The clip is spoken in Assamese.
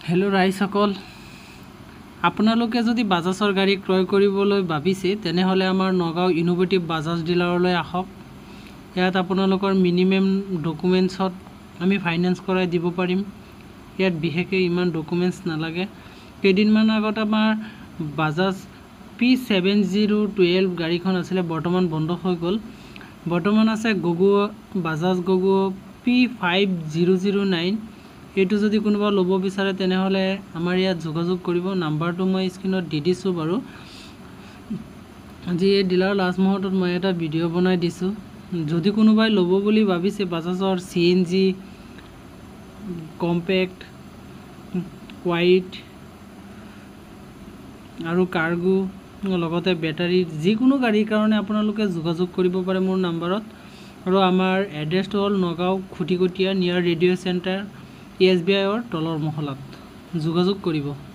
হেল্ল' ৰাইজসকল, আপোনালোকে যদি বাজাজৰ গাড়ী ক্ৰয় কৰিবলৈ ভাবিছে তেনেহ'লে আমাৰ নগাঁও ইনোভেটিভ বাজাজ ডিলাৰলৈ আহক। ইয়াত আপোনালোকৰ মিনিমাম ডকুমেণ্টছত আমি ফাইনেন্স কৰাই দিব পাৰিম। ইয়াত বিশেষকৈ ইমান ডকুমেণ্টছ নালাগে। কেইদিনমান আগত আমাৰ বাজাজ P7012 গাড়ীখন আছিলে, বৰ্তমান বন্ধ হৈ গ'ল। বৰ্তমান আছে বাজাজ গগো P5009। এইটো যদি কোনোবা ল'ব বিচাৰে তেনেহ'লে আমাৰ ইয়াত যোগাযোগ কৰিব। নাম্বাৰটো মই স্ক্ৰীনত দি দিছোঁ বাৰু। আজি এই ডিলাৰ লাষ্ট মুহূৰ্তত মই এটা ভিডিঅ' বনাই দিছোঁ। যদি কোনোবাই ল'ব বুলি ভাবিছে বাজাজৰ CNG, কম্পেক্ট, হোৱাইট আৰু কাৰ্গো লগতে বেটাৰী যিকোনো গাড়ীৰ কাৰণে আপোনালোকে যোগাযোগ কৰিব পাৰে মোৰ নাম্বাৰত। আৰু আমাৰ এড্ৰেছটো হ'ল নগাঁও খুটিকটীয়া নিয়াৰ ৰেডিঅ' চেণ্টাৰ SBIৰ তলৰ মহলাত। যোগাযোগ কৰিব।